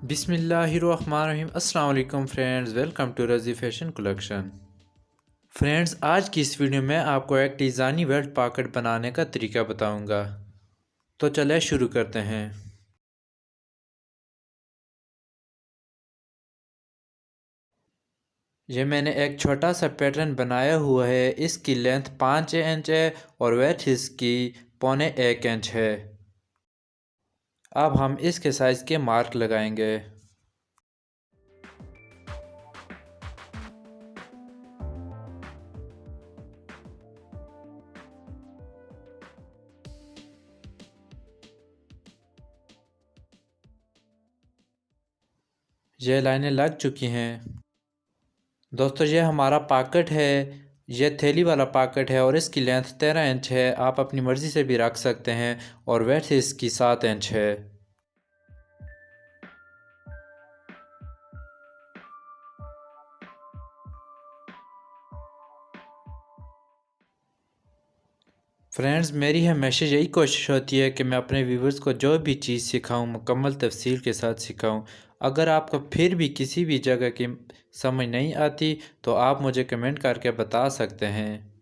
बिस्मिल्लाहिर्रहमानिर्रहीम। अस्सलाम वालेकुम फ्रेंड्स, वेलकम टू रज़ी फैशन कलेक्शन। फ्रेंड्स, आज की इस वीडियो में आपको एक डिज़ाइनी वेल्ट पॉकेट बनाने का तरीका बताऊंगा। तो चलिए शुरू करते हैं। ये मैंने एक छोटा सा पैटर्न बनाया हुआ है। इसकी लेंथ 5 इंच है और वेथ इसकी 1.25 इंच है। अब हम इसके साइज़ के मार्क लगाएंगे। ये लाइनें लग चुकी हैं। दोस्तों, ये हमारा पॉकेट है। ये थैली वाला पॉकेट है और इसकी लेंथ 13 इंच है। आप अपनी मर्ज़ी से भी रख सकते हैं और वेथ इसकी 7 इंच है। फ्रेंड्स, मेरी हमेशा यही कोशिश होती है कि मैं अपने व्यूवर्स को जो भी चीज़ सिखाऊं मुकम्मल तफसील के साथ सिखाऊं। अगर आपको फिर भी किसी भी जगह की समझ नहीं आती तो आप मुझे कमेंट करके बता सकते हैं।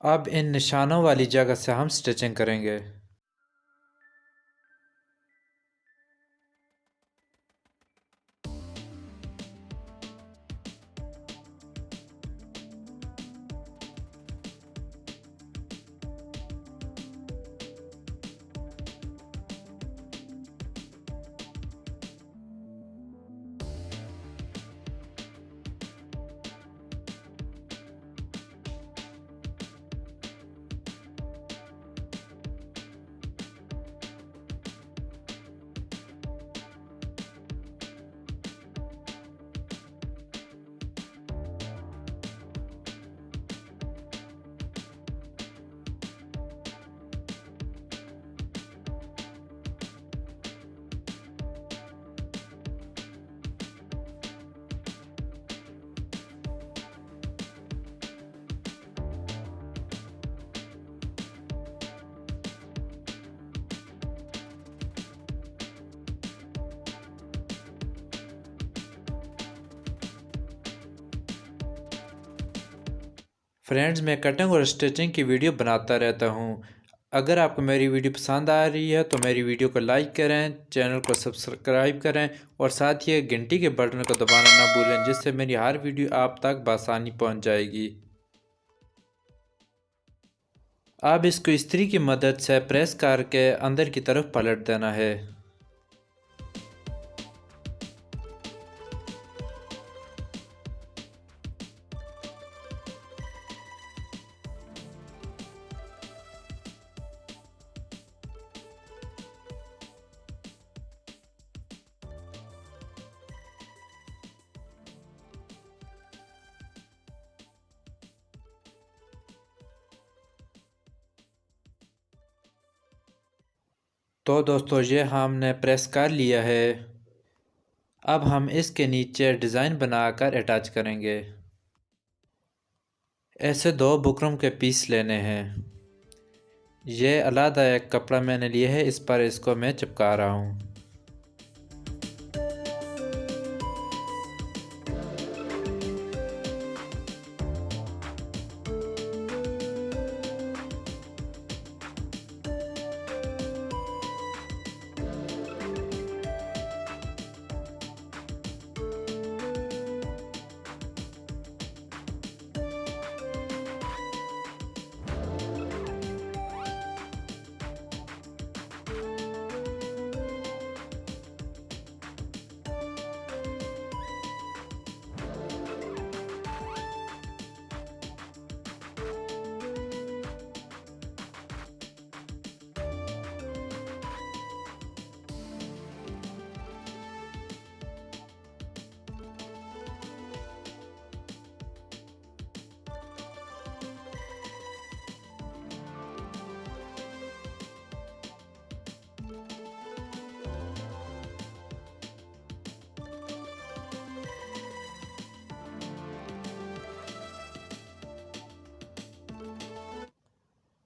अब इन निशानों वाली जगह से हम स्टिचिंग करेंगे। फ्रेंड्स, मैं कटिंग और स्टिचिंग की वीडियो बनाता रहता हूँ। अगर आपको मेरी वीडियो पसंद आ रही है तो मेरी वीडियो को लाइक करें, चैनल को सब्सक्राइब करें और साथ ही घंटी के बटन को दबाना ना भूलें, जिससे मेरी हर वीडियो आप तक बआसानी पहुँच जाएगी। अब इसको इस्त्री की मदद से प्रेस करके अंदर की तरफ पलट देना है। तो दोस्तों, ये हमने प्रेस कर लिया है। अब हम इसके नीचे डिज़ाइन बनाकर अटैच करेंगे। ऐसे दो बुकरम के पीस लेने हैं। ये अलग एक कपड़ा मैंने लिया है, इस पर इसको मैं चिपका रहा हूँ।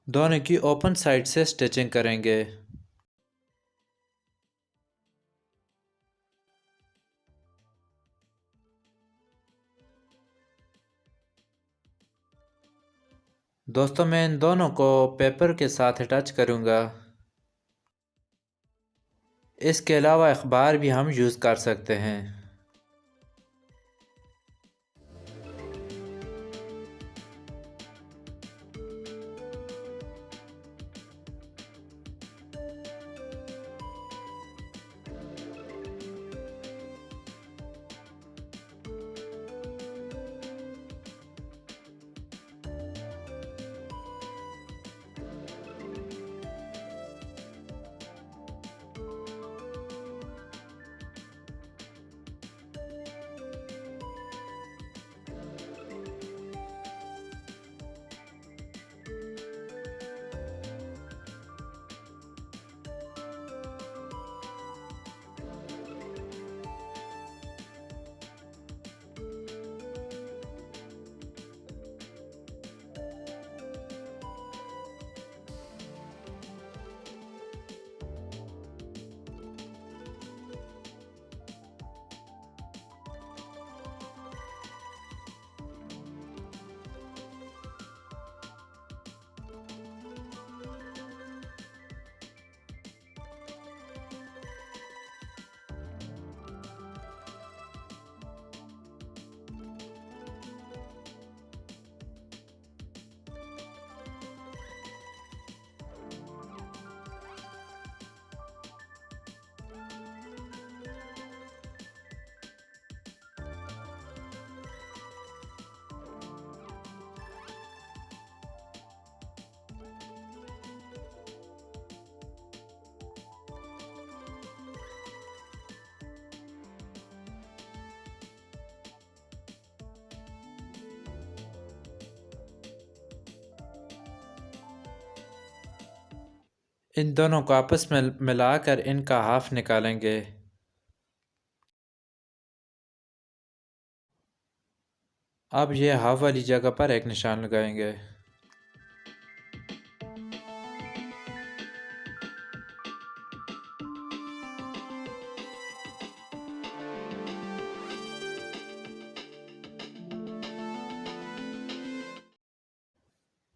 दोनों की ओपन साइड से स्टिचिंग करेंगे। दोस्तों मैं इन दोनों को पेपर के साथ अटैच करूँगा। इसके अलावा अखबार भी हम यूज़ कर सकते हैं। इन दोनों को आपस में मिलाकर इनका हाफ निकालेंगे। अब ये हाफ वाली जगह पर एक निशान लगाएंगे।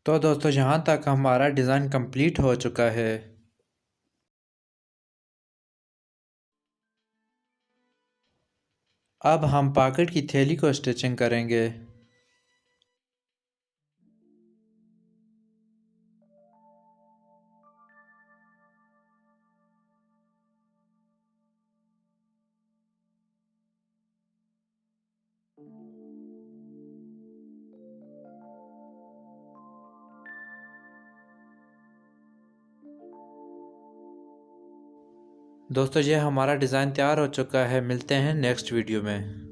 तो दोस्तों यहाँ तक हमारा डिज़ाइन कंप्लीट हो चुका है। अब हम पॉकेट की थैली को स्टिचिंग करेंगे। दोस्तों ये हमारा डिज़ाइन तैयार हो चुका है। मिलते हैं नेक्स्ट वीडियो में।